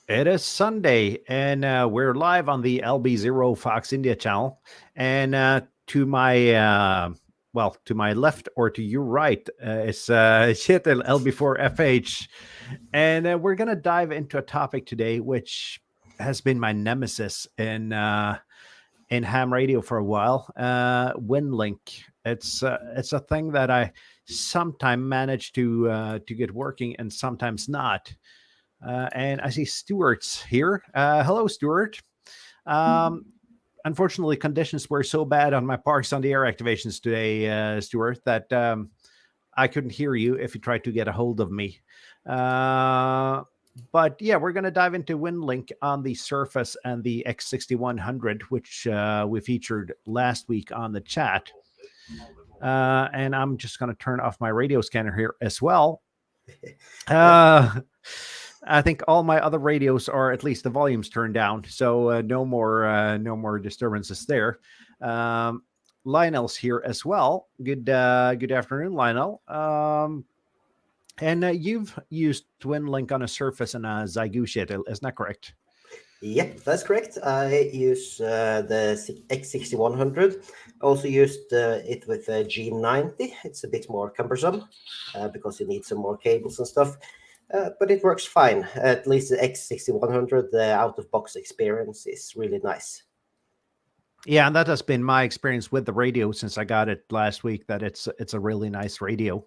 It is Sunday, and we're live on the LB4FH India channel. And to my left or to your right is Kjetil LB4FH. And we're going to dive into a topic today, which has been my nemesis in ham radio for a while. Winlink. It's a thing that I sometimes manage to get working and sometimes not. And I see Stuart's here. Hello, Stuart. Um, Unfortunately, conditions were so bad on my Parks on the Air activations today, Stuart, that I couldn't hear you if you tried to get a hold of me. But yeah, we're going to dive into WinLink on the Surface and the X6100, which we featured last week on the chat. And I'm just going to turn off my radio scanner here as well. I think all my other radios are at least the volumes turned down, so no more disturbances there. Lionel's here as well. Good afternoon, Lionel. And you've used WinLink on a Surface and a Xiegu, isn't that correct? Yep, that's correct. I use the X6100. I also used it with the G90. It's a bit more cumbersome because you need some more cables and stuff. But it works fine. At least the X6100, the out-of-box experience is really nice. Yeah, and that has been my experience with the radio since I got it last week. That it's a really nice radio.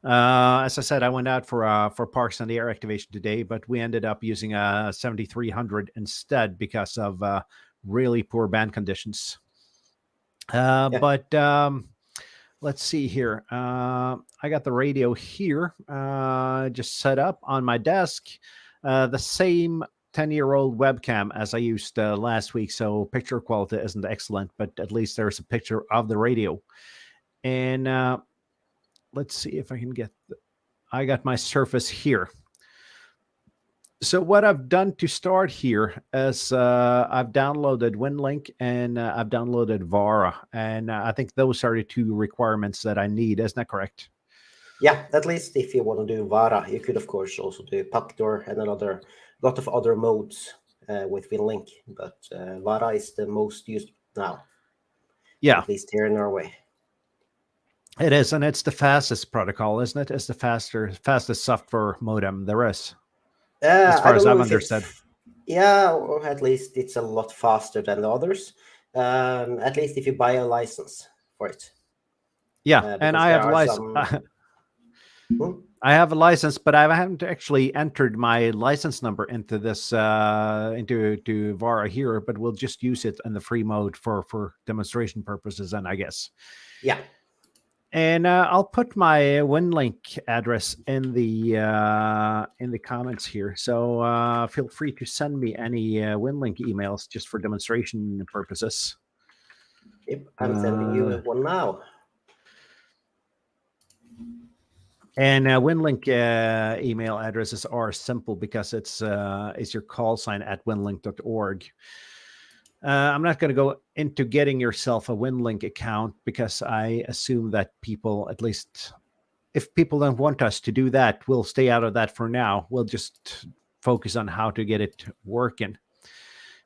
As I said, I went out for Parks on the Air activation today, but we ended up using a 7300 instead because of really poor band conditions. But let's see here. I got the radio here, just set up on my desk. The same 10-year-old webcam as I used last week, so picture quality isn't excellent, but at least there's a picture of the radio. And let's see if I can get I got my Surface here. So what I've done to start here is I've downloaded WinLink and I've downloaded Vara, and I think those are the two requirements that I need. Isn't that correct? Yeah, at least if you want to do Vara, you could of course also do Pactor and another lot of other modes with WinLink, but Vara is the most used now. Yeah, at least here in Norway. It is, and it's the fastest protocol, isn't it? It's the fastest software modem there is, as far as I've understood. Yeah, or at least it's a lot faster than the others. At least if you buy a license for it. Yeah, and I have a license. I have a license, but I haven't actually entered my license number into this into Vara here. But we'll just use it in the free mode for demonstration purposes, and I guess. Yeah. And I'll put my WinLink address in the comments here. So feel free to send me any WinLink emails just for demonstration purposes. Yep, I'm sending you one now. And WinLink email addresses are simple because it's your call sign at winlink.org. I'm not going to go into getting yourself a WinLink account because I assume that people, at least if people don't want us to do that, we'll stay out of that for now. We'll just focus on how to get it working.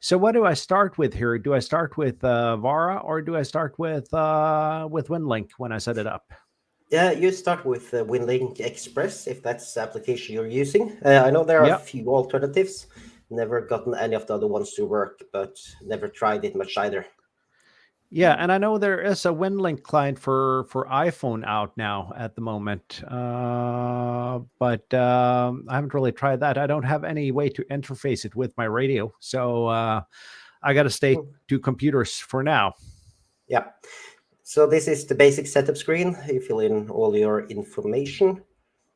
So what do I start with here? Do I start with Vara or do I start with WinLink when I set it up? Yeah, you start with WinLink Express if that's the application you're using. I know there are a few alternatives. Never gotten any of the other ones to work, but never tried it much either. Yeah, and I know there is a WinLink client for iPhone out now at the moment, but I haven't really tried that. I don't have any way to interface it with my radio, so I got to stay to computers for now. Yeah. So this is the basic setup screen. You fill in all your information.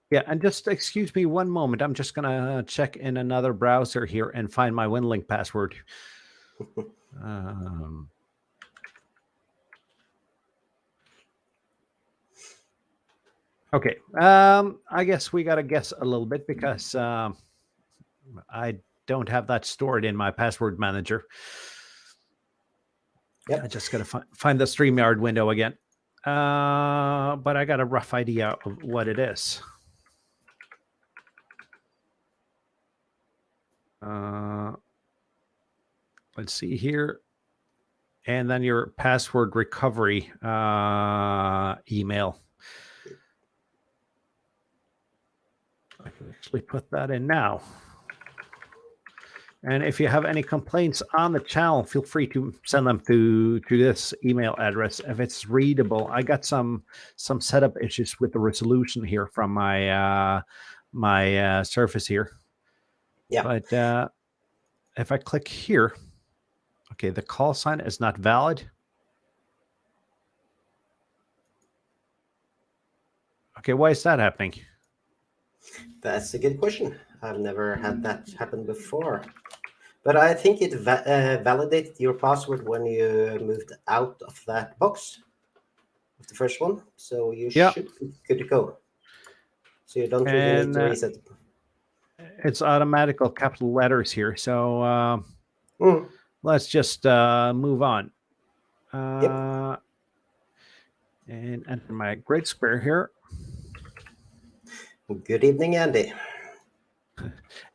Yeah, and just excuse me one moment. I'm just going to check in another browser here and find my WinLink password. Okay. I guess we got to guess a little bit because I don't have that stored in my password manager. Yep. I just got to find the StreamYard window again. But I got a rough idea of what it is. Let's see here. And then your password recovery email. I can actually put that in now. And if you have any complaints on the channel, feel free to send them to this email address if it's readable. I got some setup issues with the resolution here from my my Surface here. Yeah. But if I click here, okay, the call sign is not valid. Okay, why is that happening? That's a good question. I've never had that happen before. But I think it validated your password when you moved out of that box, of the first one. So you should be good to go. So you don't really need to reset. It's automatical capital letters here. So let's just move on. Yep. And enter my grid square here. Good evening, Andy.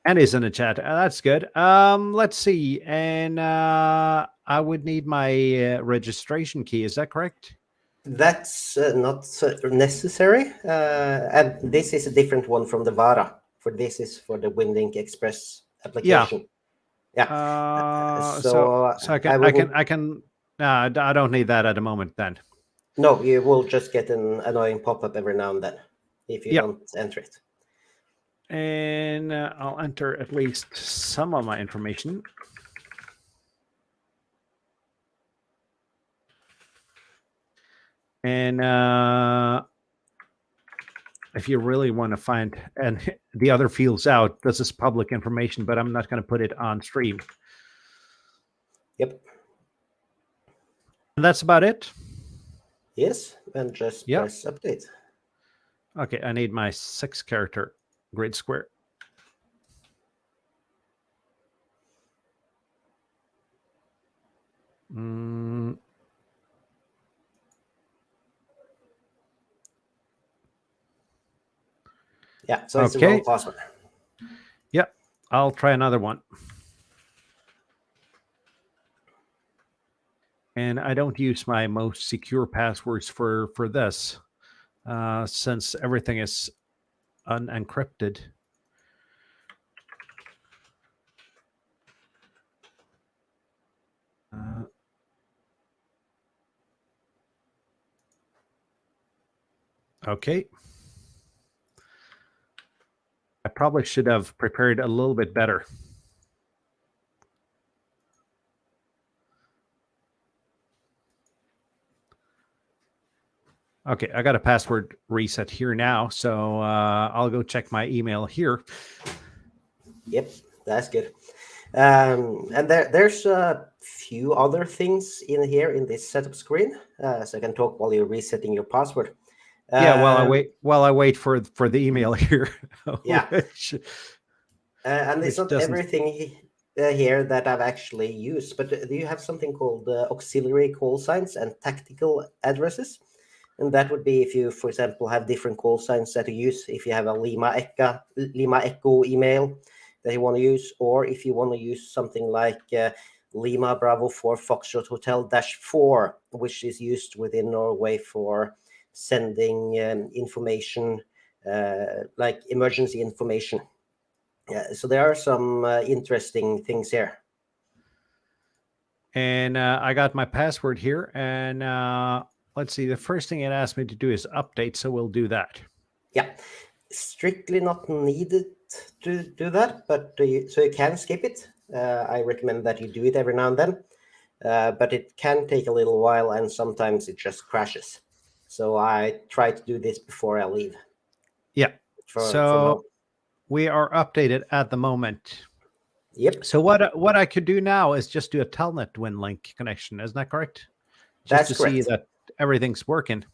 Andy's in the chat. That's good. Let's see. And I would need my registration key. Is that correct? That's not necessary. And this is a different one from the Vara. For this is for the Winlink Express application. Yeah. So I can. I don't need that at the moment. Then. No, you will just get an annoying pop-up every now and then if you don't enter it. And I'll enter at least some of my information. And if you really want to find and the other fields out, this is public information, but I'm not going to put it on stream. Yep. And that's about it. Yes, and just press update. Okay, I need my 6-character grid square. Yeah, so it's the wrong password. Yep, I'll try another one. And I don't use my most secure passwords for this, since everything is unencrypted. Okay. I probably should have prepared a little bit better. Okay, I got a password reset here now, so I'll go check my email here. Yep, that's good. And there's a few other things in here in this setup screen, so I can talk while you're resetting your password. Yeah, while I wait for the email here. Yeah, and it's not everything here that I've actually used, but do you have something called auxiliary call signs and tactical addresses? And that would be if you, for example, have different call signs that you use. If you have a Lima Echo email that you want to use, or if you want to use something like Lima Bravo 4 Foxtrot Hotel -4, which is used within Norway for sending information, like emergency information. So there are some interesting things here. And I got my password here, and let's see. The first thing it asked me to do is update, so we'll do that. Yeah, strictly not needed to do that, but so you can skip it. I recommend that you do it every now and then, but it can take a little while, and sometimes it just crashes. So I try to do this before I leave. Yeah. So we are updated at the moment. Yep. So what I could do now is just do a Telnet Winlink connection. Isn't that correct? That's just to correct. see that everything's working.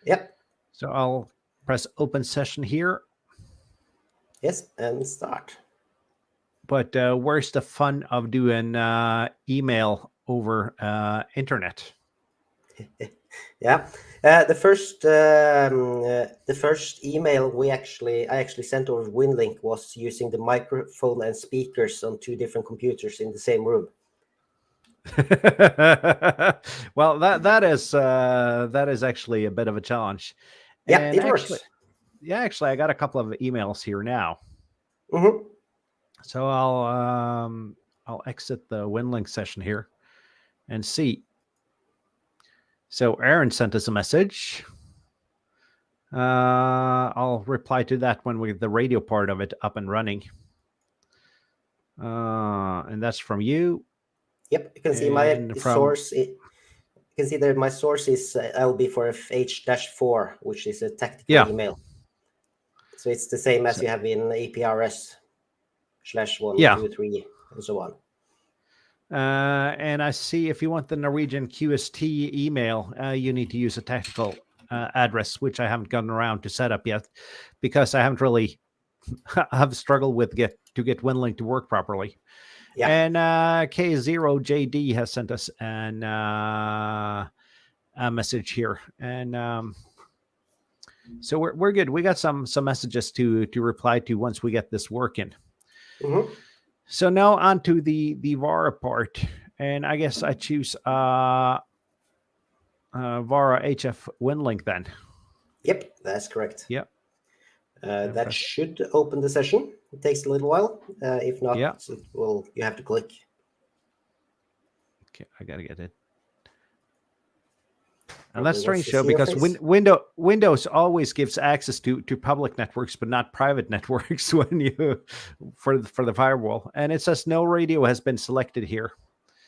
Yep. So I'll press open session here. Yes, and start. But where's the fun of doing email over internet? Yeah. The first email I actually sent over Winlink was using the microphone and speakers on two different computers in the same room. Well, that is actually a bit of a challenge. Yeah, And it works. actually, I got a couple of emails here now. Mm-hmm. So I'll exit the Winlink session here and see. So Aaron sent us a message. I'll reply to that when we get the radio part of it up and running. And that's from you. Yep, you can see my source. You can see that my source is LB4FH-4, which is a tactical email. So it's the same as you have in APRS/123 and so on. And I see if you want the Norwegian QST email, you need to use a technical address, which I haven't gotten around to set up yet because I haven't really have struggled with get Winlink to work properly. Yeah. And K0JD has sent us a message here, and so we're good. We got some messages to reply to once we get this working. Mm-hmm. So now on to the VARA part, and I guess I choose VARA HF Winlink then. Yep, that's correct. Yep. That should open the session. It takes a little while. If not, you have to click. Okay, I gotta get it. And that's strange, though, because Windows always gives access to public networks, but not private networks when you for the firewall. And it says no radio has been selected here.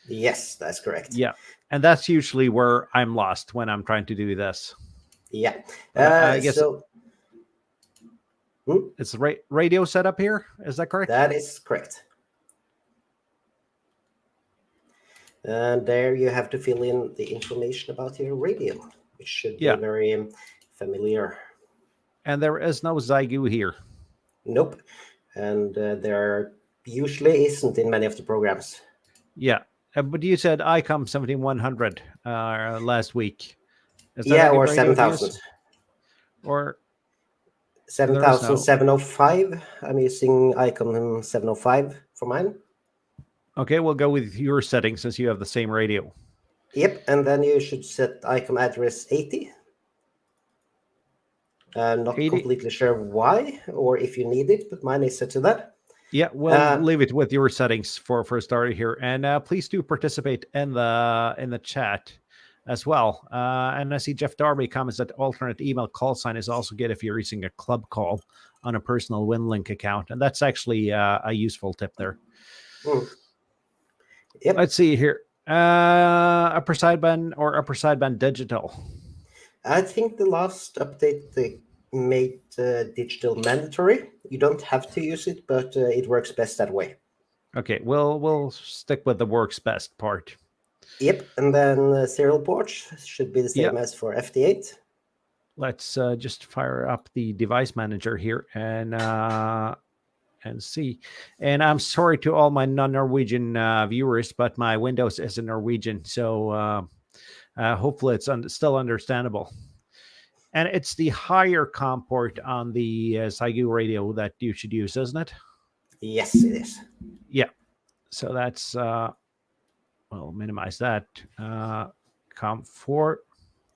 Yes, that's correct. Yeah, and that's usually where I'm lost when I'm trying to do this. Yeah, I guess it's radio setup here. Is that correct? That is correct. And there you have to fill in the information about your radio, which should be very familiar. And there is no Xiegu here. Nope. And there usually isn't in many of the programs. Yeah. But you said ICOM 17100 last week. Is that or 7000. Or 7705. I'm using ICOM 705 for mine. Okay, we'll go with your settings since you have the same radio. Yep, and then you should set ICOM address 80. Not 80. Completely sure why or if you need it, but mine is set to that. Yeah, we'll leave it with your settings for a starter here, and please do participate in the chat as well. And I see Jeff Darby comments that alternate email call sign is also good if you're using a club call on a personal Winlink account, and that's actually a useful tip there. Yep. Let's see here. Upper sideband or upper sideband digital? I think the last update they made digital mandatory. You don't have to use it, but it works best that way. Okay, we'll stick with the works best part. Yep, and then serial ports should be the same as for FD8. Let's just fire up the device manager here and see. And I'm sorry to all my non-Norwegian viewers, but my Windows is in Norwegian, so hopefully it's still understandable. And it's the higher COM port on the Xiegu radio that you should use, isn't it? Yes, it is. Yeah. So that's, well, minimize that. COM4.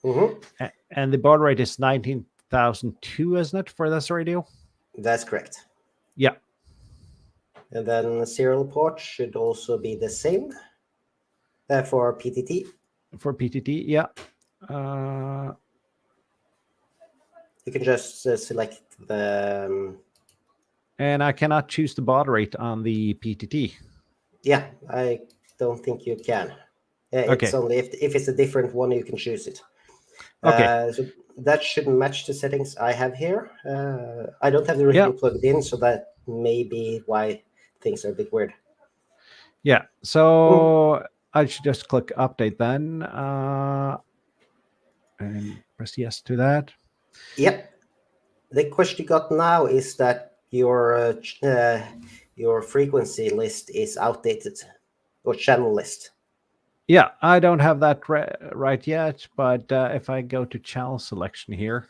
Mm-hmm. And the baud rate is 19,002, isn't it, for this radio? That's correct. Yeah. And then the serial port should also be the same for PTT. For PTT, yeah. You can just select the... and I cannot choose the baud rate on the PTT. Yeah, I don't think you can. It's only if it's a different one, you can choose it. Okay. So that should match the settings I have here. I don't have the radio plugged in, so that may be why things are a bit weird. Yeah, so I should just click update then and press yes to that. Yep. The question you got now is that your frequency list is outdated, or channel list. Yeah, I don't have that right yet, but if I go to channel selection here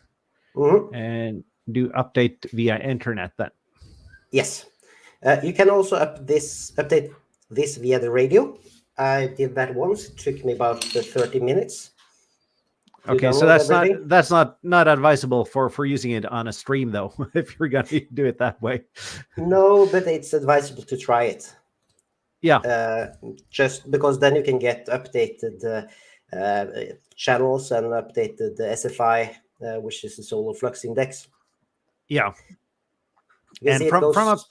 and do update via internet, then Yes. You can also update this via the radio. I did that once. It took me about 30 minutes to okay. So download everything. that's not advisable for using it on a stream though, if you're gonna do it that way. No, but it's advisable to try it. Yeah, Just because then you can get updated channels and updated SFI, which is the solar flux index. yeah. You can And see it from a goes.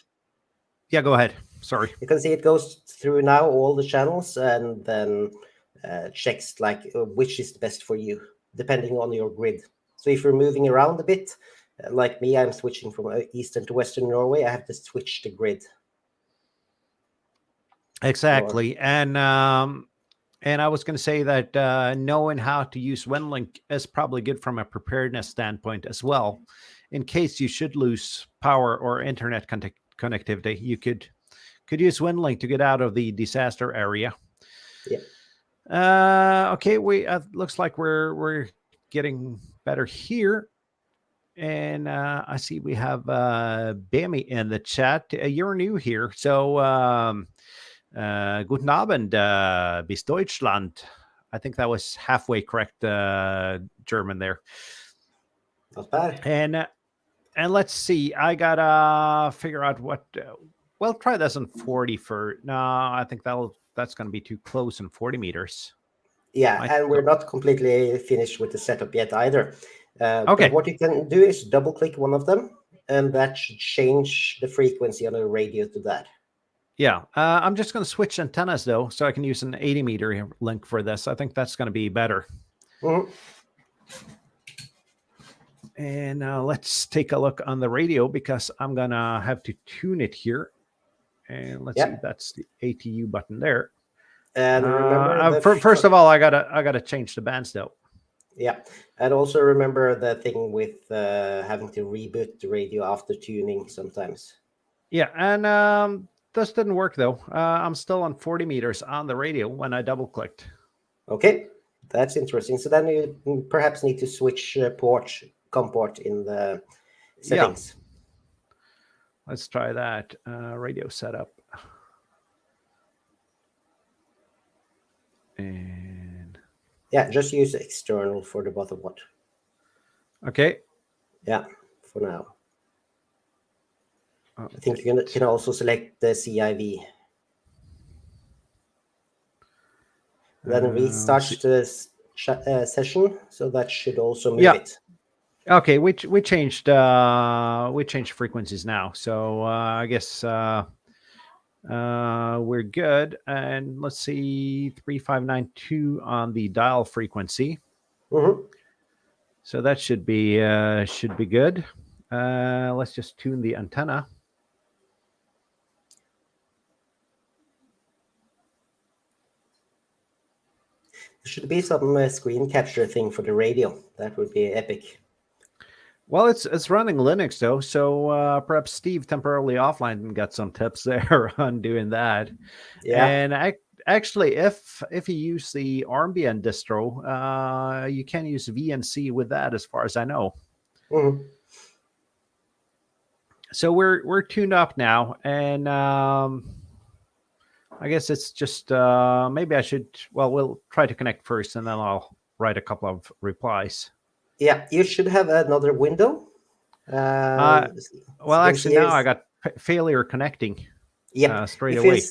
yeah, go ahead. Sorry. You can see it goes through now all the channels and then checks like which is the best for you, depending on your grid. So if you're moving around a bit, like me, I'm switching from eastern to western Norway. I have to switch the grid. Exactly. And I was going to say that knowing how to use Winlink is probably good from a preparedness standpoint as well. In case you should lose power or internet connectivity, you could use Winlink to get out of the disaster area. Yeah. Okay, we looks like we're getting better here. And I see we have Bami in the chat. You're new here, so guten Abend, bis Deutschland. I think that was halfway correct German there. Not bad. And let's see. I gotta figure out what. Well, try this on 40 for. No, I think that's gonna be too close in 40 meters. Yeah, and we're not completely finished with the setup yet either. Okay. But what you can do is double click one of them, and that should change the frequency on the radio to that. Yeah, I'm just going to switch antennas though, so I can use an 80 meter link for this. I think that's going to be better. And let's take a look on the radio because I'm going to have to tune it here. And let's see, that's the ATU button there. And remember, first of all, I gotta change the bands though. Yeah, and also remember the thing with having to reboot the radio after tuning sometimes. Yeah, and this didn't work though. I'm still on 40 meters on the radio when I double clicked. Okay, that's interesting. So then you perhaps need to switch COM port in the settings. Yeah. Let's try that radio setup. And yeah, just use external for the bottom one. Okay. Yeah, for now. I think you can also select the CIV. Then restart the session, so that should also move it. Okay, we changed frequencies now, so I guess we're good. And let's see, 3592 on the dial frequency. So that should be good. Let's just tune the antenna. There should be some screen capture thing for the radio. That would be epic. Well, it's running Linux though, so perhaps Steve temporarily offline and got some tips there on doing that. Yeah. And actually, if you use the Armbian distro, you can use VNC with that, as far as I know. So we're tuned up now, and I guess it's just maybe I should. Well, we'll try to connect first, and then I'll write a couple of replies. Yeah, you should have another window. Well, actually, now I got failure connecting. Yeah, straight away.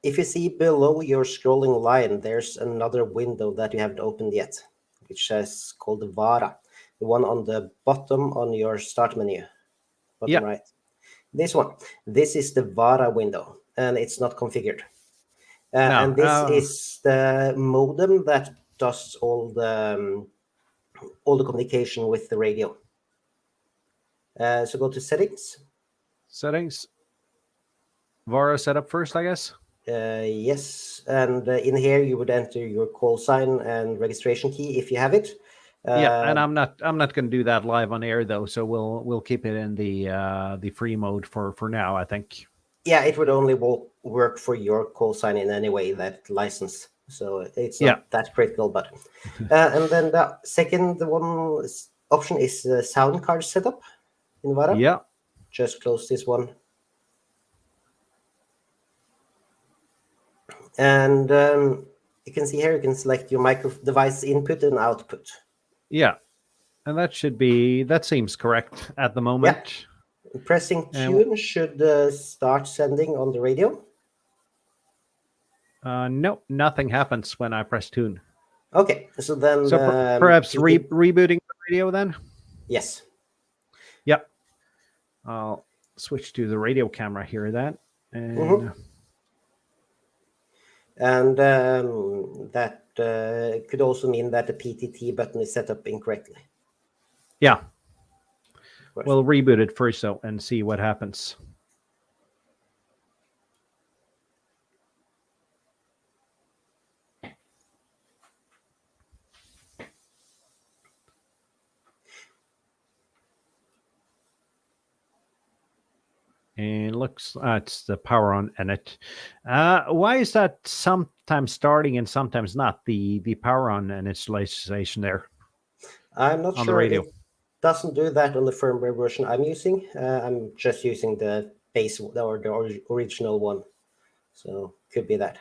If you see below your scrolling line, there's another window that you haven't opened yet, which says called Vara, the one on the bottom on your start menu, bottom right. This one. This is the Vara window, and it's not configured. And this is the modem that does all the communication with the radio. So go to settings. Settings. Vara setup first, I guess. Yes, and in here you would enter your call sign and registration key if you have it. Yeah, and I'm not going to do that live on air though, so we'll keep it in the free mode for now, I think. Yeah, it would only work for your call sign in any way, that license. so it's not that critical. But and then the second option is sound card setup in Vara. Yeah. Just close this one. And you can see here, you can select your micro device input and output. Yeah. And that seems correct at the moment. Yeah. Pressing tune should start sending on the radio. No, nothing happens when I press tune. Okay, so then... perhaps rebooting the radio then? Yes. Yep. I'll switch to the radio camera here then. And, that could also mean that the PTT button is set up incorrectly. Yeah. We'll reboot it first though and see what happens. And looks, it's the power on in it. Why is that sometimes starting and sometimes not, the power on and installation there? I'm not sure. The radio. It doesn't do that on the firmware version I'm using. I'm just using the base or the original one. So could be that.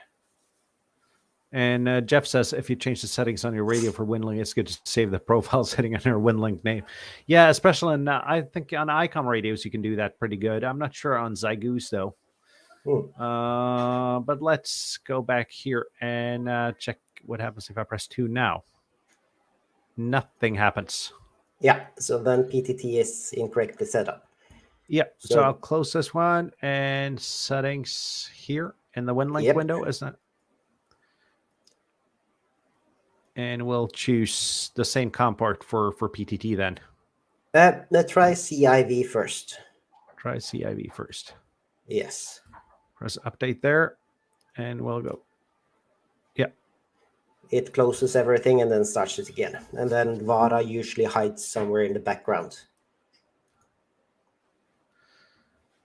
And Jeff says, if you change the settings on your radio for Winlink, it's good to save the profile setting on your Winlink name. Yeah, especially in, I think on Icom radios, you can do that pretty good. I'm not sure on Xiegu's though. But let's go back here and check what happens if I press 2 now. Nothing happens. Yeah, so then PTT is incorrectly set up. Yeah, so I'll close this one and settings here in the Winlink window, isn't it? And we'll choose the same COM port for PTT then. Try CIV first. Try CIV first. Yes. Press update there, and we'll go. Yeah. It closes everything and then starts it again. And then Vara usually hides somewhere in the background.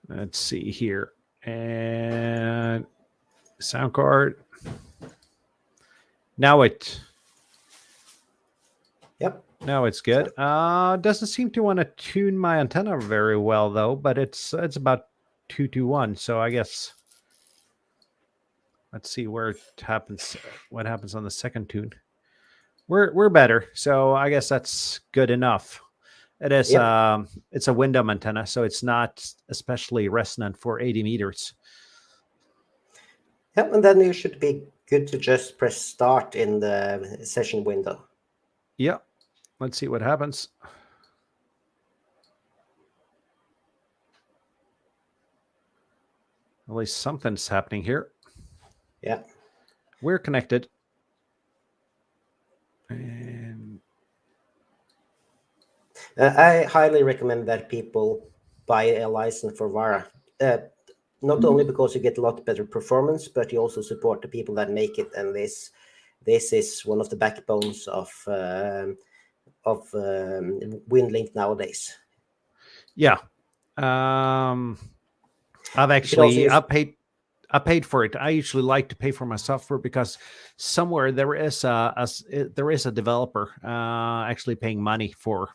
Let's see here. And sound card. Now it... Yep. Now it's good. Doesn't seem to want to tune my antenna very well though, but it's about 2 to 1. So I guess let's see where it happens. What happens on the second tune? We're better. So I guess that's good enough. It is. It's a Windom antenna, so it's not especially resonant for 80 meters. Yep, and then you should be good to just press start in the session window. Yeah. Let's see what happens. At least something's happening here. Yeah. We're connected. And I highly recommend that people buy a license for Vara. Not only because you get a lot better performance, but you also support the people that make it. And this is one of the backbones of Winlink nowadays. Yeah. I've actually I paid for it. I usually like to pay for my software because somewhere there is a developer actually paying money for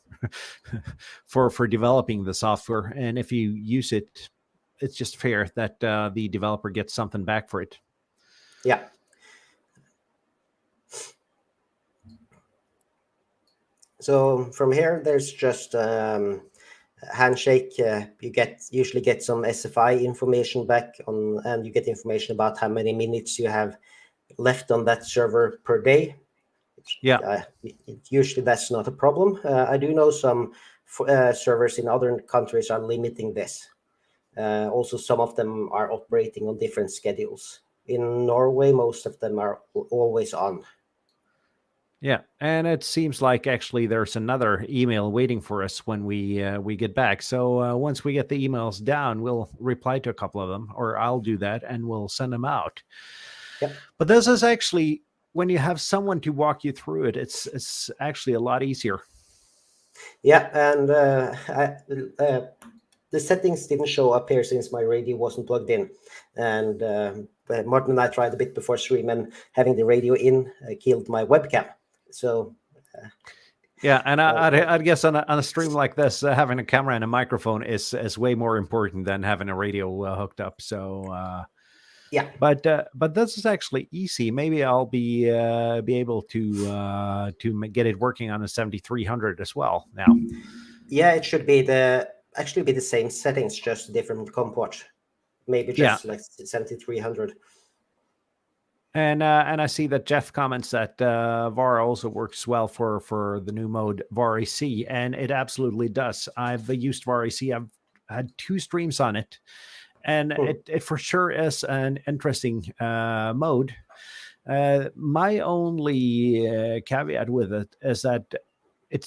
for developing the software, and if you use it, it's just fair that the developer gets something back for it. Yeah. So from here, there's just handshake. You usually get some SFI information back on, and you get information about how many minutes you have left on that server per day. Yeah. Usually that's not a problem. I do know some servers in other countries are limiting this. Also, some of them are operating on different schedules. In Norway, most of them are always on. Yeah, and it seems like actually there's another email waiting for us when we get back. So once we get the emails down, we'll reply to a couple of them, or I'll do that, and we'll send them out. Yep. But this is actually, when you have someone to walk you through it, it's actually a lot easier. Yeah, and the settings didn't show up here since my radio wasn't plugged in, and Martin and I tried a bit before stream, and having the radio in killed my webcam. So yeah, and I'd guess on a stream like this, having a camera and a microphone is way more important than having a radio hooked up. So yeah, but this is actually easy. Maybe I'll be able to get it working on a 7300 as well now. Yeah, it should be actually be the same settings, just different COM port. Maybe just like 7300. And I see that Jeff comments that VAR also works well for the new mode VAR AC, and it absolutely does. I've used VAR AC. I've had 2 streams on it, and it for sure is an interesting mode. My only caveat with it is that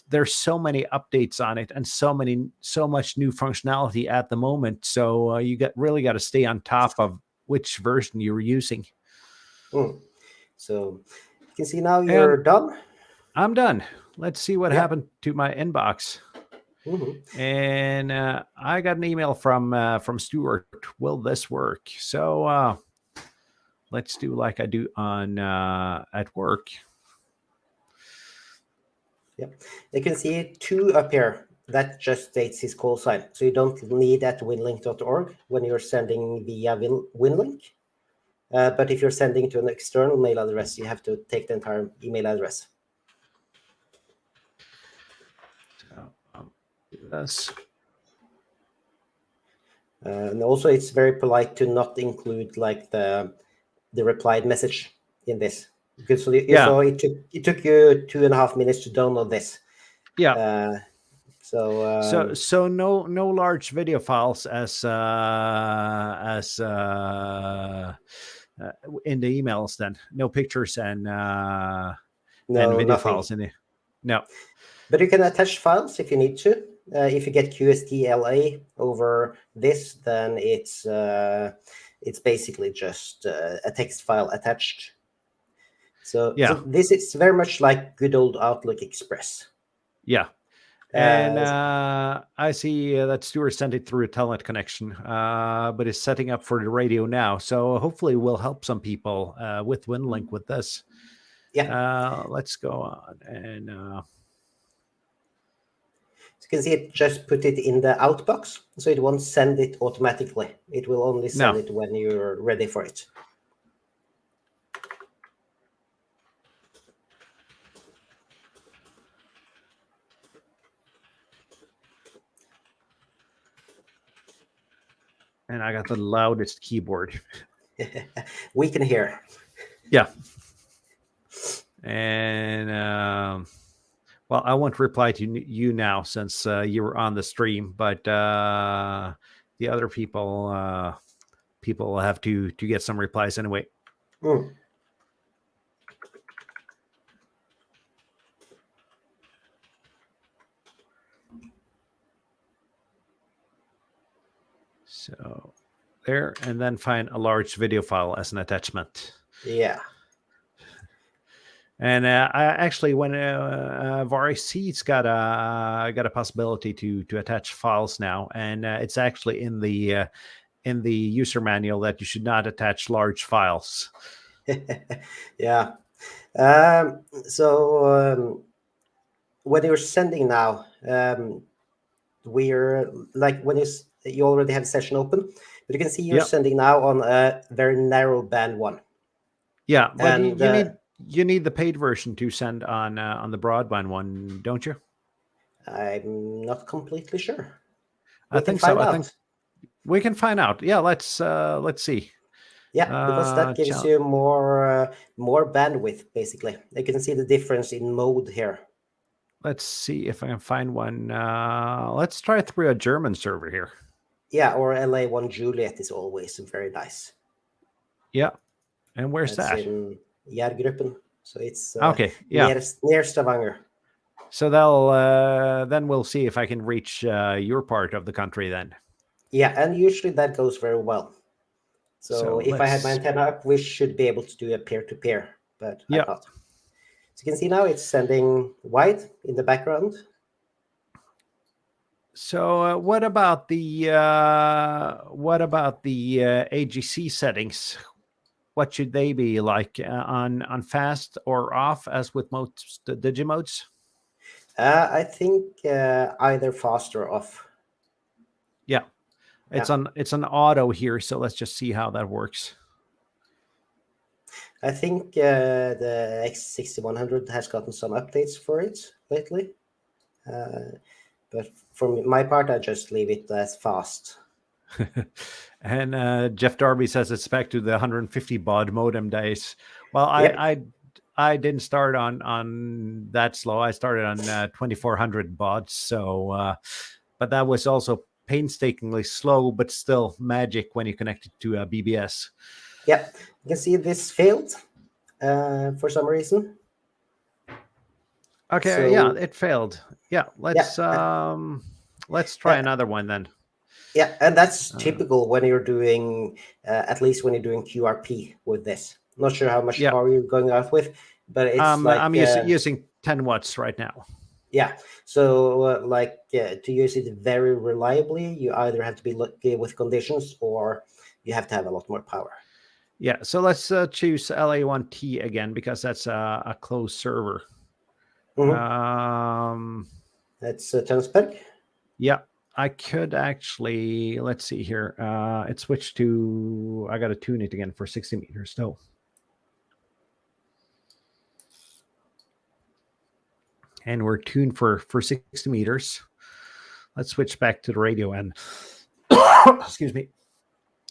there's so many updates on it and so much new functionality at the moment. So you really got to stay on top of which version you're using. So you can see now you're done. I'm done. Let's see what happened to my inbox. And I got an email from Stuart. Will this work? So let's do like I do on at work. Yep, you can see 2 up here. That just states his call sign. So you don't need at winlink.org when you're sending via Winlink. But if you're sending to an external mail address, you have to take the entire email address. So this. And also, it's very polite to not include like the replied message in this. Because so it took you 2.5 minutes to download this. Yeah. So no large video files as in the emails. Then no pictures and video nothing. files in it. No. But you can attach files if you need to. If you get QST-LA over this, then it's basically just a text file attached. So this is very much like good old Outlook Express. Yeah. And I see that Stuart sent it through a telnet connection, but is setting up for the radio now. So hopefully we'll help some people with Winlink with this. Yeah. Let's go on. And you can see it just put it in the outbox, so it won't send it automatically. It will only send it when you're ready for it. And I got the loudest keyboard. We can hear. Yeah. And well, I won't reply to you now since you were on the stream, but the other people will have to get some replies anyway. So there, and then find a large video file as an attachment. Yeah. And I actually, when VARC got a possibility to attach files now, and it's actually in the user manual that you should not attach large files. Yeah. So when you're sending now, we're like when you already have session open, but you can see you're sending now on a very narrow band one. Yeah, but you need the paid version to send on the broadband one, don't you? I'm not completely sure. I think so. I think we can find out. Yeah, let's see. Yeah, because that gives you more bandwidth, basically. You can see the difference in mode here. Let's see if I can find one. Let's try through a German server here. Yeah, or LA1 Juliet is always very nice. Yeah. And where's that? In Jærgruppen. So it's okay. Yeah. Near Stavanger. So they'll then we'll see if I can reach your part of the country then. Yeah, and usually that goes very well. So if I had my antenna up, we should be able to do a peer-to-peer, but I'm not. So you can see now it's sending wide in the background. So what about the AGC settings? what should they be like, on fast or off as with most Digimodes? I think either fast or off. Yeah, it's on auto here, so let's just see how that works. I think the X6100 has gotten some updates for it lately. But for my part, I just leave it as fast. And Jeff Darby says it's back to the 150 baud modem days. Well, Yep. I didn't start on that slow. I started on 2400 baud. So, but that was also painstakingly slow, but still magic when you connect it to a BBS. Yeah, you can see this failed for some reason. Okay, So, yeah, it failed. Yeah, let's try another one then. Yeah, and that's typical when you're doing, at least when you're doing QRP with this. Not sure how much power you're going out with, but it's I'm using 10 watts right now. Yeah, so to use it very reliably, you either have to be lucky with conditions or you have to have a lot more power. Yeah, so let's choose LA1T again because that's a closed server. Mm-hmm. That's Tønsberg. Yeah, I could actually, let's see here. It switched to, I got to tune it again for 60 meters though. And we're tuned for 60 meters. Let's switch back to the radio and, excuse me,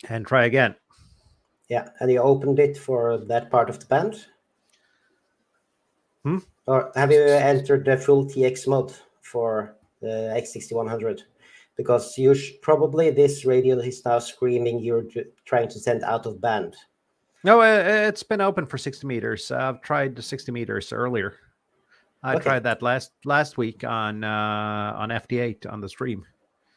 and try again. Yeah, and you opened it for that part of the band? Or have you entered the full TX mode for the X6100? Because probably this radio is now screaming you're trying to send out of band. No, it's been open for 60 meters. I've tried the 60 meters earlier. I tried that last week on FD8 on the stream.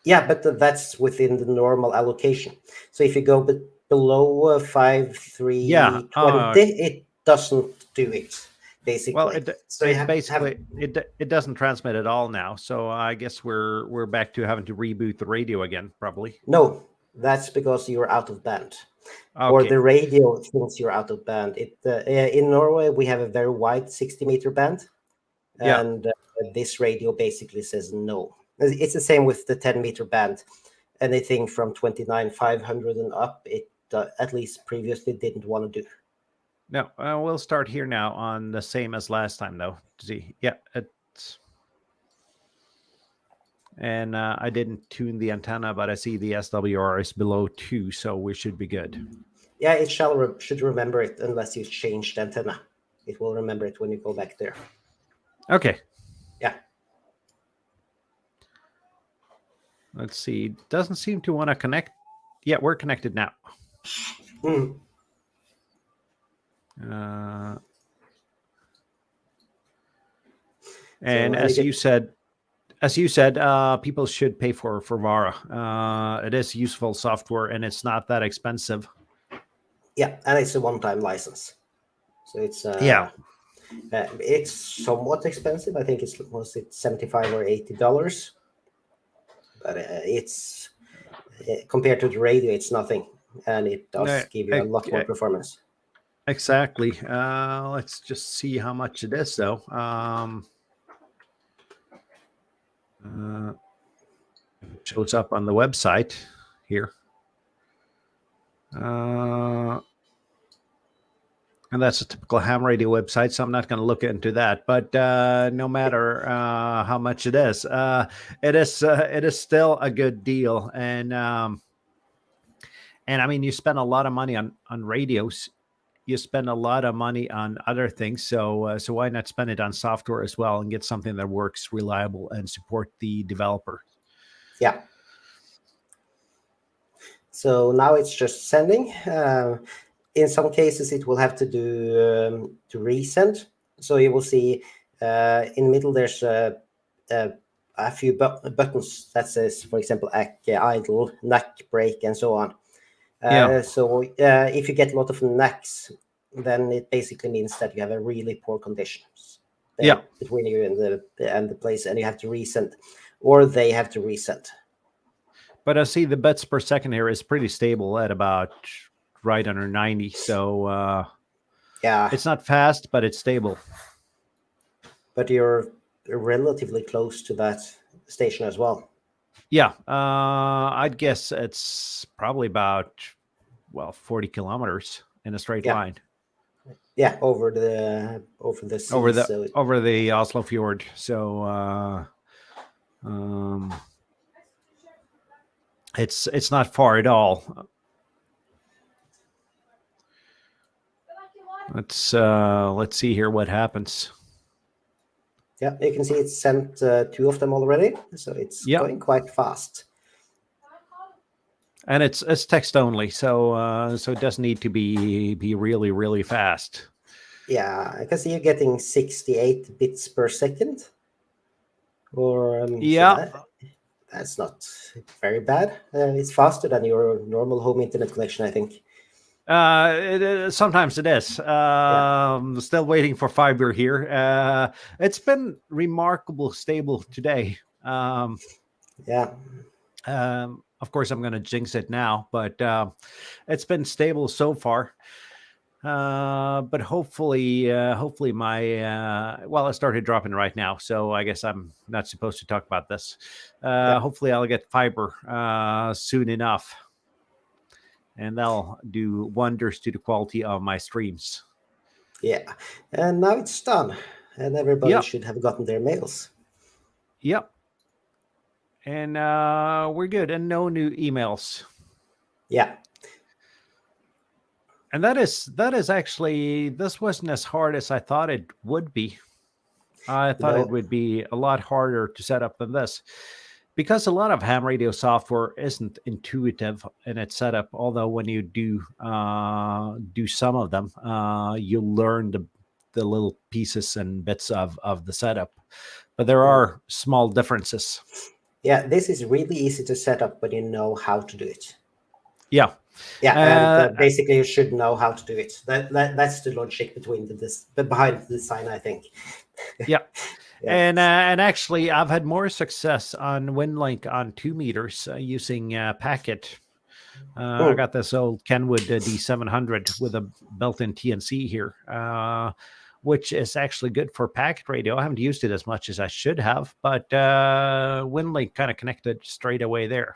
Yeah, but that's within the normal allocation. So if you go below 5320, it doesn't do it. Basically, well, it doesn't transmit at all now. So I guess we're back to having to reboot the radio again, probably. No, that's because you're out of band, or the radio thinks you're out of band. In Norway we have a very wide 60-meter band, and this radio basically says no. It's the same with the 10-meter band. Anything from 29,500 and up, it at least previously didn't want to do. No, we'll start here now on the same as last time, though. See, yeah, and I didn't tune the antenna, but I see the SWR is below 2, so we should be good. Yeah, it should remember it unless you change the antenna. It will remember it when you go back there. Okay. Yeah. Let's see. Doesn't seem to want to connect. Yeah, we're connected now. And as you said, people should pay for Vara. It is useful software, and it's not that expensive. Yeah, and it's a one-time license, so it's it's somewhat expensive. I think it's $75 or $80, but it's compared to the radio, it's nothing, and it does give you a lot more performance. Exactly. Let's just see how much it is, though. It shows up on the website here. And that's a typical ham radio website, so I'm not going to look into that. But no matter how much it is still a good deal. And I mean, you spend a lot of money on radios. You spend a lot of money on other things, so why not spend it on software as well and get something that works reliable and support the developer? Yeah. So now it's just sending. In some cases, it will have to do to resend. So you will see in the middle there's a few buttons that says, for example, idle, NAC, break, and so on. So if you get a lot of NACs, then it basically means that you have a really poor conditions between you and the place, and you have to resend, or they have to resend. But I see the bits per second here is pretty stable at about right under 90. So Yeah, it's not fast, but it's stable. but you're relatively close to that station as well. Yeah, I'd guess it's probably about 40 kilometers in a straight Yeah. line. Yeah, over the sea. So over the Oslo fjord. So it's not far at all. Let's see here what happens. yeah, you can see it's sent 2 of them already, so it's Yeah. going quite fast. And it's text only, so it doesn't need to be really, really fast. Yeah, I can see you're getting 68 bits per second. Or Yeah. so that's not very bad. It's faster than your normal home internet connection, I think. Sometimes it is. Still waiting for fiber here. It's been remarkable stable today. Yeah. Of course, I'm going to jinx it now, but it's been stable so far. But hopefully my it started dropping right now, so I guess I'm not supposed to talk about this. Hopefully I'll get fiber soon enough, and that'll do wonders to the quality of my streams. Yeah, and now it's done, and everybody should have gotten their mails. Yep. And we're good, and no new emails. Yeah. And that is actually, this wasn't as hard as I thought it would be. I thought it would be a lot harder to set up than this, because a lot of ham radio software isn't intuitive in its setup. Although when you do some of them, you learn the little pieces and bits of the setup. But there are small differences. Yeah, this is really easy to set up when you know how to do it. Yeah. Yeah, and basically you should know how to do it. That's the logic behind the design, I think. Yeah. And actually, I've had more success on Winlink on 2 meters using Packet. I got this old Kenwood D700 with a built-in TNC here, which is actually good for packet radio. I haven't used it as much as I should have, but Winlink kind of connected straight away there.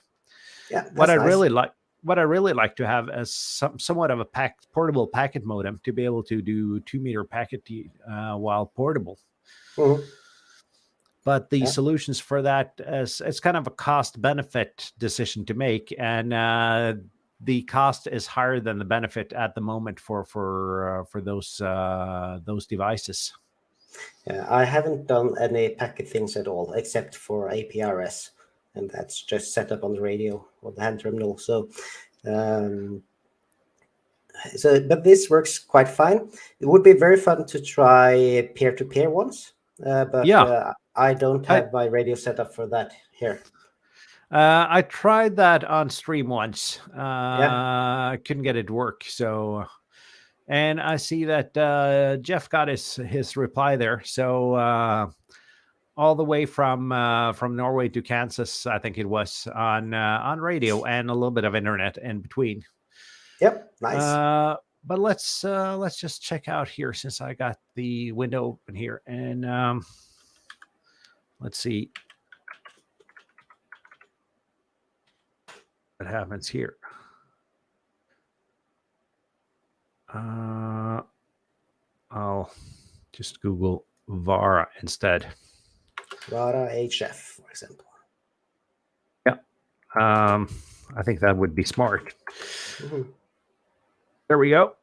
Yeah, what I really like to have is somewhat of a portable packet modem to be able to do 2 meter packet while portable. But the solutions for that it's kind of a cost benefit decision to make, and the cost is higher than the benefit at the moment for those devices. Yeah, I haven't done any packet things at all except for APRS, and that's just set up on the radio or the hand terminal. So, but this works quite fine. It would be very fun to try peer-to-peer ones, but I don't have my radio set up for that here. I tried that on stream once. I couldn't get it to work. So, and I see that Jeff got his reply there. So all the way from Norway to Kansas, I think it was on radio and a little bit of internet in between. Yep, nice. But let's just check out here, since I got the window open here, and let's see what happens here. I'll just Google Vara instead. Vara HF, for example. Yeah, I think that would be smart. There we go.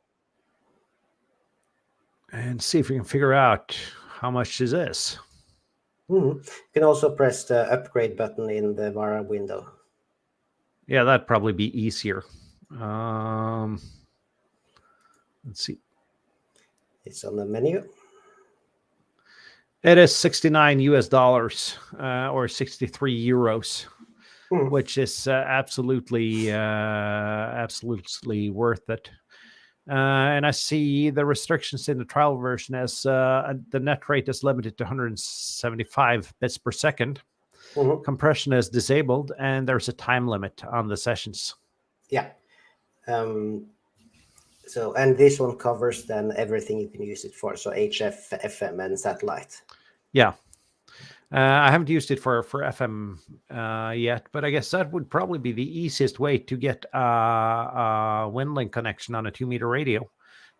And see if we can figure out how much is this. You can also press the upgrade button in the Vara window. Yeah, that'd probably be easier. Let's see. It's on the menu. It is $69 or 63 euros, which is absolutely worth it. And I see the restrictions in the trial version as the net rate is limited to 175 bits per second. Compression is disabled, and there's a time limit on the sessions. Yeah. So, and this one covers then everything you can use it for. So HF, FM, and satellite. Yeah. I haven't used it for FM yet, but I guess that would probably be the easiest way to get a Winlink connection on a 2-meter radio.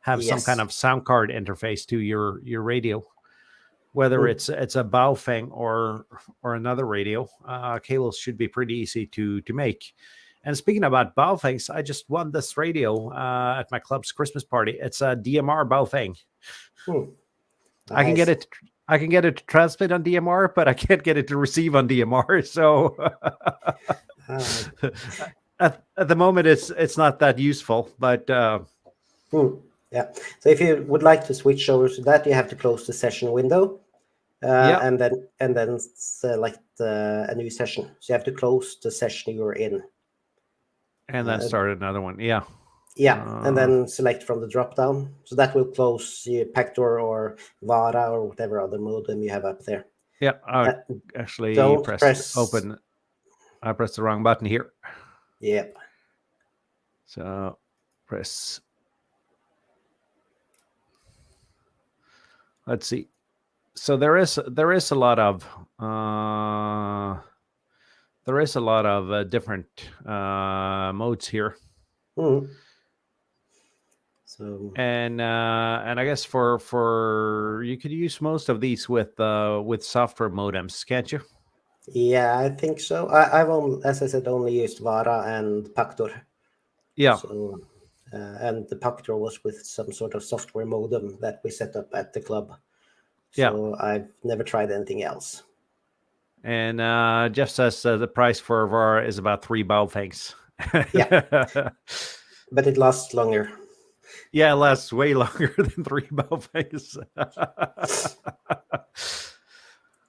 Have some kind of sound card interface to your radio, whether it's a Baofeng or another radio. Cables should be pretty easy to make. And speaking about Baofengs, I just won this radio at my club's Christmas party. It's a DMR Baofeng. Nice. I can get it. I can get it to transmit on DMR, but I can't get it to receive on DMR. So at the moment, it's not that useful. But yeah. So if you would like to switch over to that, you have to close the session window, and then select a new session. So you have to close the session you're in, and then start another one. Yeah. Yeah, and then select from the drop down. So that will close the Pactor or Vara or whatever other modem you have up there. Yeah, I actually press open. I pressed the wrong button here. Yep. So press. Let's see. So there is a lot of different modes here. Mm-hmm. So and I guess for you could use most of these with software modems, can't you? Yeah, I think so. I've only, as I said, only used Vara and Pactor. Yeah. So and the Pactor was with some sort of software modem that we set up at the club. So I've never tried anything else. And Jeff says the price for Vara is about 3 Baofengs. Yeah, but it lasts longer. Yeah, it lasts way longer than 3 Baofengs.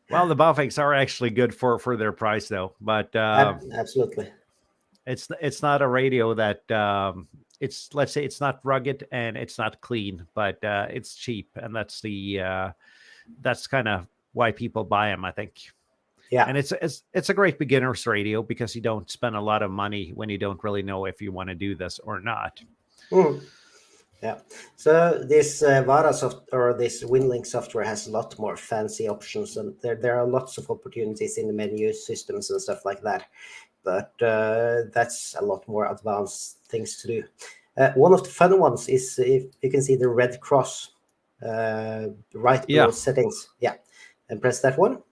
Well, the Baofengs are actually good for their price, though. But absolutely, it's not a radio that it's, let's say, it's not rugged and it's not clean, but it's cheap, and that's kind of why people buy them, I think. Yeah, and it's a great beginner's radio because you don't spend a lot of money when you don't really know if you want to do this or not. Yeah, so this Vara or this Winlink software has a lot more fancy options, and there are lots of opportunities in the menu systems and stuff like that. But that's a lot more advanced things to do. One of the fun ones is, if you can see the red cross right below settings. Yeah, and press that one,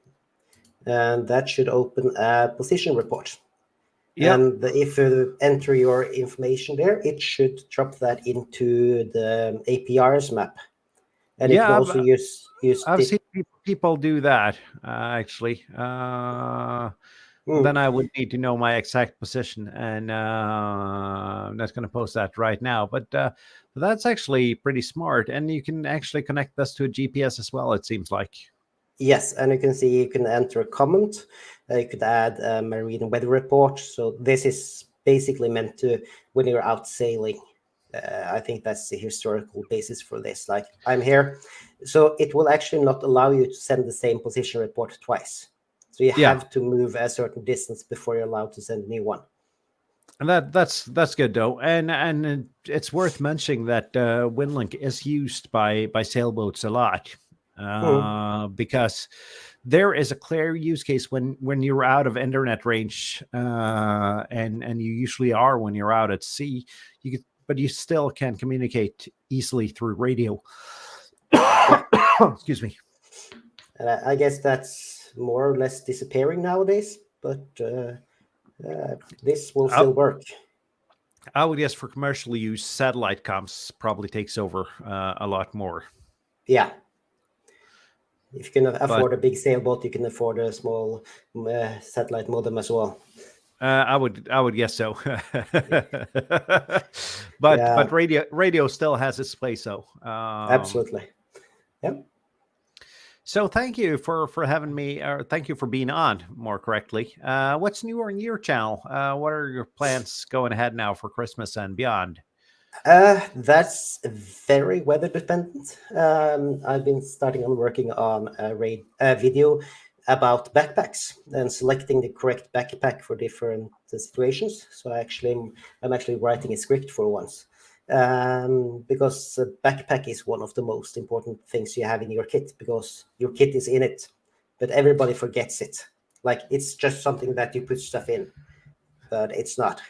and that should open a position report. Yeah. And if you enter your information there, it should drop that into the APRS map. And it can also use I've seen people do that, actually. Then I would need to know my exact position, and I'm not going to post that right now. But that's actually pretty smart, and you can actually connect this to a GPS as well, it seems like. Yes, and you can see you can enter a comment. You could add a marine weather report. So this is basically meant to when you're out sailing. I think that's the historical basis for this. Like, I'm here. So it will actually not allow you to send the same position report twice. So you have to move a certain distance before you're allowed to send a new one. And that's good, though. And it's worth mentioning that Winlink is used by sailboats a lot. Because there is a clear use case when you're out of internet range, and you usually are when you're out at sea. But you still can communicate easily through radio. Excuse me. I guess that's more or less disappearing nowadays, but this will still work. I would guess for commercial use, satellite comms probably takes over a lot more. Yeah. If you can afford a big sailboat, you can afford a small satellite modem as well. I would guess so. But radio still has its place, though. Absolutely. Yep. So thank you for having me, or thank you for being on, more correctly. What's new on your channel? What are your plans going ahead now for Christmas and beyond? That's very weather dependent. I've been starting on working on a video about backpacks and selecting the correct backpack for different situations. So I'm actually writing a script for once. because a backpack is one of the most important things you have in your kit, because your kit is in it, but everybody forgets it. Like, it's just something that you put stuff in, but it's not.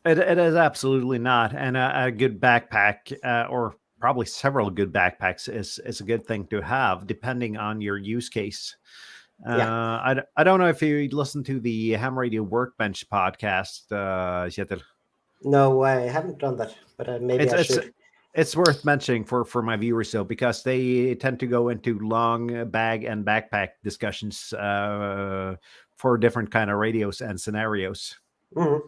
It is absolutely not. And a good backpack, or probably several good backpacks, is a good thing to have, depending on your use case. Yeah. I don't know if you listened to the Ham Radio Workbench podcast, Kjetil. No, I haven't done that, but maybe It's I it's should. it's worth mentioning for my viewers though, because they tend to go into long bag and backpack discussions for different kind of radios and scenarios. Mhm.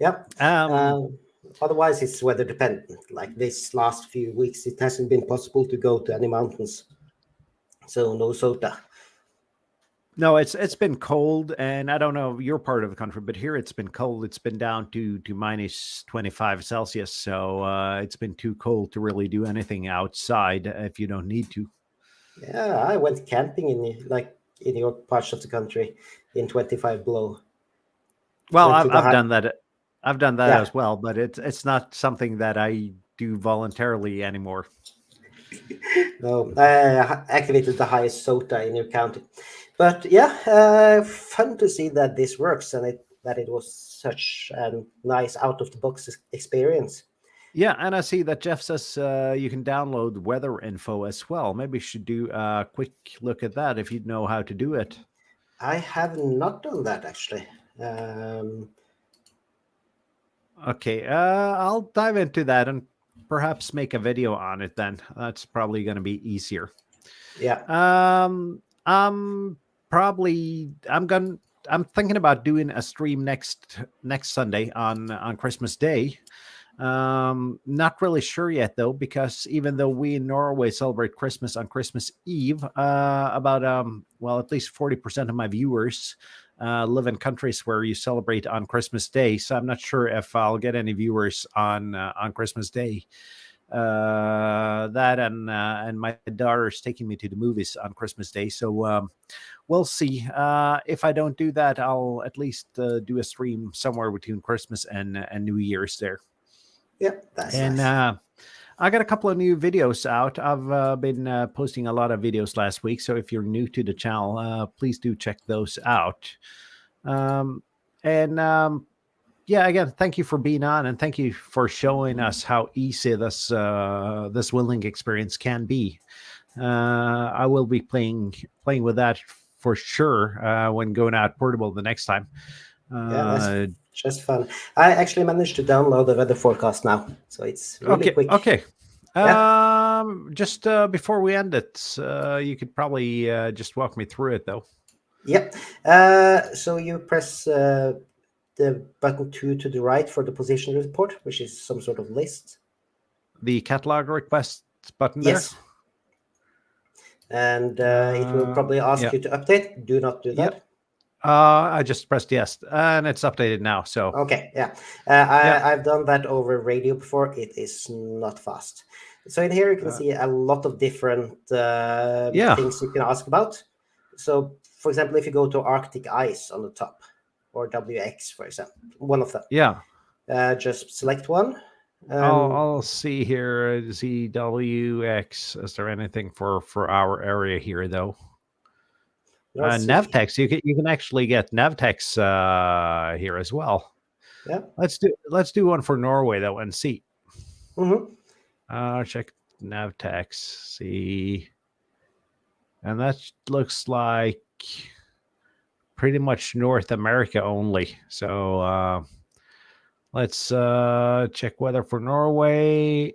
Yeah. Um, Otherwise, it's weather dependent. Like this last few weeks, it hasn't been possible to go to any mountains, so no SOTA. no, it's been cold, and I don't know your part of the country, but here it's been cold. It's been down to minus 25 Celsius, so it's been too cold to really do anything outside if you don't need to. Yeah, I went camping in your parts of the country in 25 below. Well, Went to the I've high. done that. I've done that Yeah, as well, but it's not something that I do voluntarily anymore. no, activated the highest SOTA in your county. But yeah, fun to see that this works and that it was such a nice out of the box experience. Yeah, and I see that Jeff says you can download weather info as well. Maybe you should do a quick look at that if you know how to do it. I have not done that actually. Okay, I'll dive into that and perhaps make a video on it then. That's probably going to be easier. Yeah, I'm probably I'm thinking about doing a stream next Sunday on Christmas Day. Not really sure yet though, because even though we in Norway celebrate Christmas on Christmas Eve, about well, at least 40% of my viewers live in countries where you celebrate on Christmas Day. So I'm not sure if I'll get any viewers on Christmas Day. That and my daughter's taking me to the movies on Christmas Day, so we'll see. If I don't do that, I'll at least do a stream somewhere between Christmas and New Year's there. yeah, that's And nice. I got a couple of new videos out. I've been posting a lot of videos last week, so if you're new to the channel, please do check those out. Um, and yeah, again, thank you for being on, and thank you for showing us how easy this Winlink experience can be. I will be playing with that for sure when going out portable the next time. Yeah, that's just fun. I actually managed to download the weather forecast now, so it's really quick. Okay. Yeah, Just before we end it, you could probably just walk me through it, though. yep. So you press the button 2 to the right for the position report, which is some sort of list. The catalog request button there? Yes. And it will probably ask you to update. Do not do that. Yep. I just pressed yes, and it's updated now. So okay, yeah. I've done that over radio before. It is not fast. So in here you can see a lot of different things you can ask about. So, for example, if you go to Arctic ice on the top, or WX, for example, one of them. Yeah. Just select one. I'll see here. ZWX. Is there anything for our area here, though? Navtex. You can actually get Navtex here as well. Yeah. Let's do one for Norway though and see. Mm-hmm. Check Navtex. See, and that looks like pretty much North America only. So let's check weather for Norway.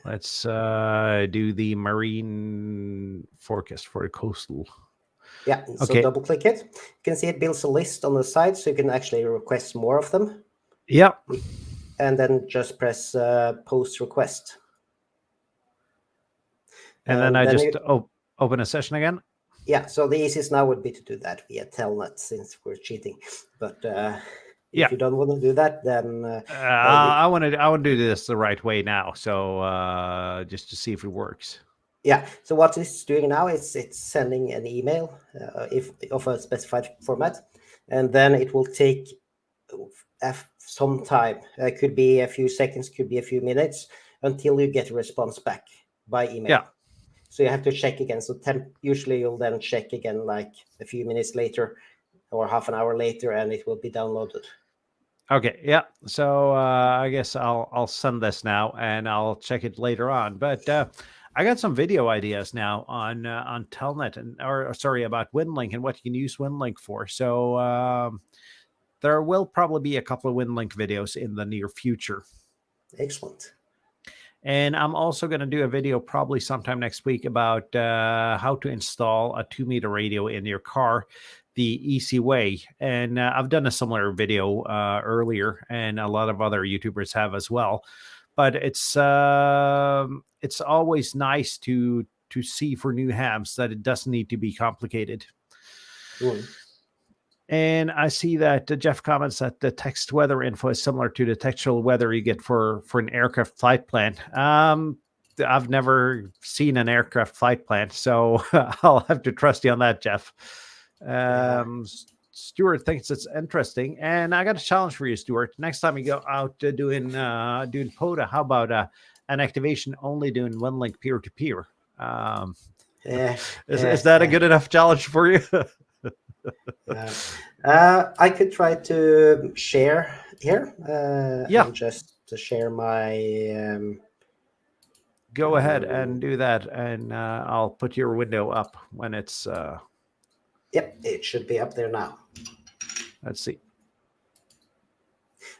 Let's do the marine forecast for the coastal. Yeah, so double click it. You can see it builds a list on the side, so you can actually request more of them. Yeah. And then just press post request. And then I just open a session again. Yeah, so the easiest now would be to do that via Telnet, since we're cheating. But if you don't want to do that, then I want to do this the right way now. So just to see if it works. Yeah. So what it's doing now is it's sending an email of a specified format, and then it will take some time. It could be a few seconds, could be a few minutes until you get a response back by email. Yeah. So you have to check again. So usually you'll then check again like a few minutes later or half an hour later, and it will be downloaded. Okay, yeah. So I guess I'll send this now, and I'll check it later on. But I got some video ideas now on Telnet about Winlink and what you can use Winlink for. So there will probably be a couple of Winlink videos in the near future. Excellent. And I'm also going to do a video probably sometime next week about how to install a 2-meter radio in your car the easy way. And I've done a similar video earlier, and a lot of other YouTubers have as well. But it's always nice to see for new hams that it doesn't need to be complicated. Mm. And I see that Jeff comments that the text weather info is similar to the textual weather you get for an aircraft flight plan. I've never seen an aircraft flight plan, so I'll have to trust you on that, Jeff. Stuart thinks it's interesting, and I got a challenge for you, Stuart. Next time you go out doing POTA, how about an activation only doing Winlink peer-to-peer? Is that a good enough challenge for you? I could try to share here. And just to share my. Go ahead and do that, and I'll put your window up when it's. Yep, it should be up there now. Let's see.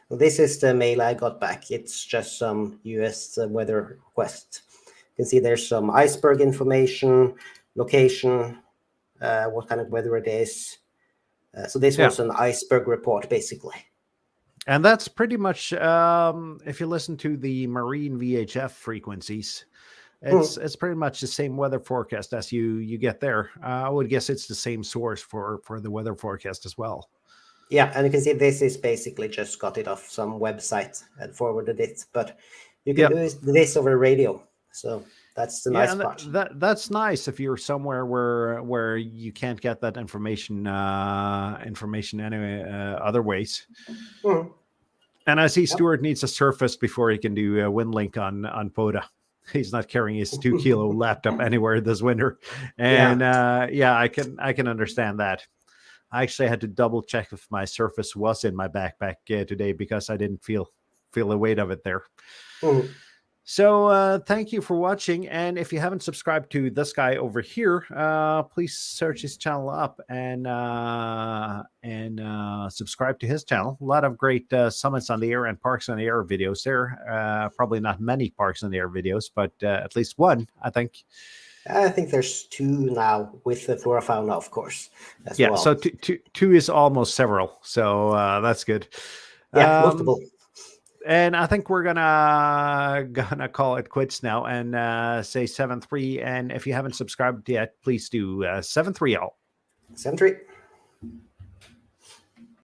Well, this is the mail I got back. It's just some US weather request. You can see there's some iceberg information, location, what kind of weather it is. So this was an iceberg report, basically. And that's pretty much, if you listen to the marine VHF frequencies, it's pretty much the same weather forecast as you get there. I would guess it's the same source for the weather forecast as well. Yeah, and you can see this is basically just got it off some website and forwarded it. But you can do this over radio. So that's the nice part. That's nice if you're somewhere where you can't get that information anyway other ways. Mm. And I see Stuart needs a Surface before he can do Winlink on POTA. He's not carrying his 2-kilo laptop anywhere this winter, and I can understand that. I actually had to double check if my Surface was in my backpack today because I didn't feel the weight of it there. Mm. So thank you for watching, and if you haven't subscribed to this guy over here, please search his channel up and subscribe to his channel. A lot of great summits on the air and parks on the air videos there. Probably not many parks on the air videos, but at least one, I think. I think there's 2 now with the flora fauna, of course. As well. So two is almost several. So that's good. Yeah, multiple. And I think we're gonna call it quits now and say 7-3. And if you haven't subscribed yet, please do 7-3 all. 7-3.